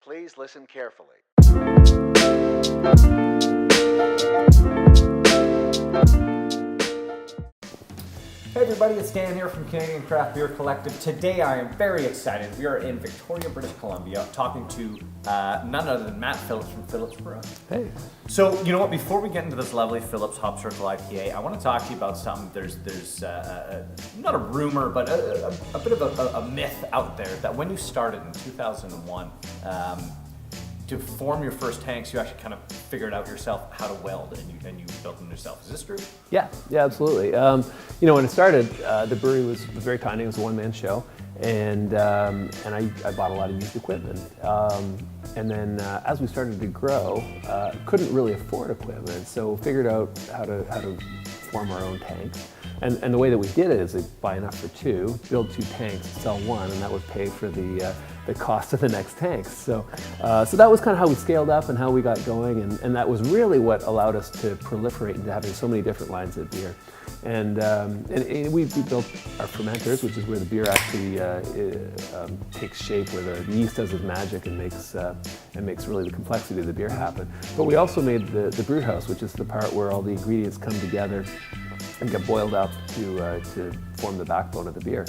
Please listen carefully. Hey everybody, it's Dan here from Canadian Craft Beer Collective. Today I am very excited. We are in Victoria, British Columbia, talking to none other than Matt Phillips from Phillips Brewing. Hey. So, you know what, before we get into this lovely Phillips Hop Circle IPA, I want to talk to you about something. There's not a rumor, but a bit of a myth out there that when you started in 2001, to form your first tanks, you actually kind of figured out yourself how to weld, and you built them yourself. Is this true? Yeah, absolutely. You know, when it started, the brewery was very tiny. It was a one-man show, and I bought a lot of used equipment. And then as we started to grow, couldn't really afford equipment, so figured out how to form our own tanks. And the way that we did it is buy enough for two, build two tanks, sell one, and that would pay for the cost of the next tanks. So that was kind of how we scaled up and how we got going, and that was really what allowed us to proliferate into having so many different lines of beer. And we built our fermenters, which is where the beer actually takes shape, where the yeast does its magic and makes really the complexity of the beer happen. But we also made the brew house, which is the part where all the ingredients come together and get boiled up to form the backbone of the beer.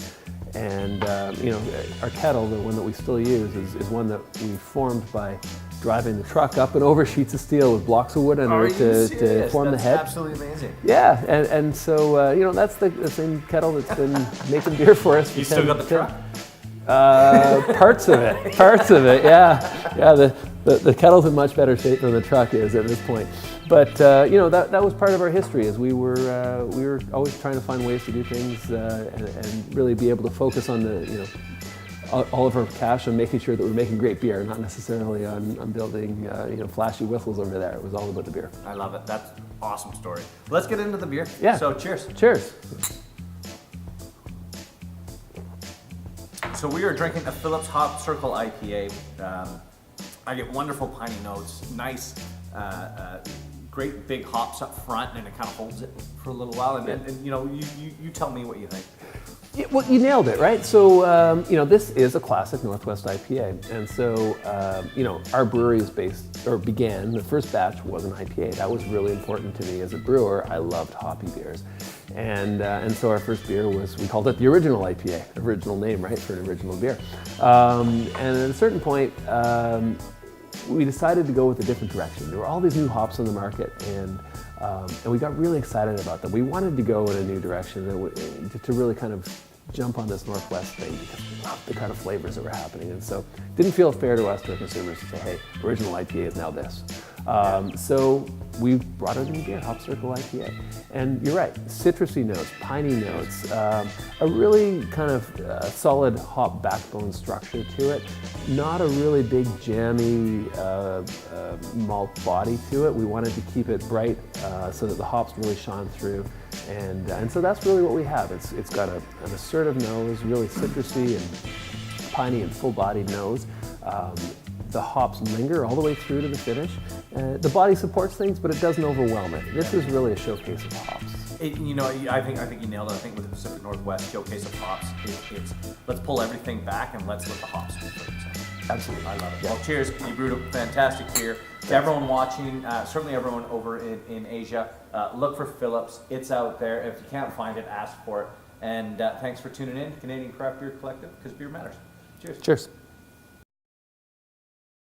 And you know, our kettle, the one that we still use, is one that we formed by driving the truck up and over sheets of steel with blocks of wood under it to form the head. That's absolutely amazing. Yeah, and so you know, that's the same kettle that's been making beer for us. You still got the truck? Parts of it, yeah. The kettle's in much better shape than the truck is at this point. But you know, that was part of our history, is we were always trying to find ways to do things and really be able to focus on all of our cash on making sure that we're making great beer, not necessarily on building flashy whistles over there. It was all about the beer. I love it. That's an awesome story. Let's get into the beer. Yeah. So cheers. Cheers. So we are drinking a Phillips Hop Circle IPA. I get wonderful piney notes, nice, great big hops up front, and it kind of holds it for a little while. And you know, you tell me what you think. Yeah, well, you nailed it, right? So, you know, this is a Classic Northwest IPA. And so, you know, our brewery began, the first batch was an IPA. That was really important to me as a brewer. I loved hoppy beers. And so our first beer we called it the original IPA, original name, right, for an original beer. And at a certain point, we decided to go with a different direction. There were all these new hops on the market, and we got really excited about them. We wanted to go in a new direction to really kind of jump on this Northwest thing, because we loved the kind of flavors that were happening. And so it didn't feel fair to us, to our consumers, to say, hey, original IPA is now this. So we brought out a new beer, Hop Circle IPA. And you're right, citrusy notes, piney notes, a really kind of solid hop backbone structure to it. Not a really big jammy malt body to it. We wanted to keep it bright so that the hops really shone through. And so that's really what we have. It's got an assertive nose, really citrusy and piney and full-bodied nose. The hops linger all the way through to the finish. The body supports things, but it doesn't overwhelm it. This is really a showcase of hops. You know, I think you nailed it. I think with the Pacific Northwest showcase of hops, it's let's pull everything back and let's let the hops speak for themselves. Absolutely. I love it. Yeah. Well, cheers. You brewed a fantastic beer. To everyone watching, certainly everyone over in Asia, look for Phillips. It's out there. If you can't find it, ask for it. And thanks for tuning in to Canadian Craft Beer Collective, because beer matters. Cheers. Cheers.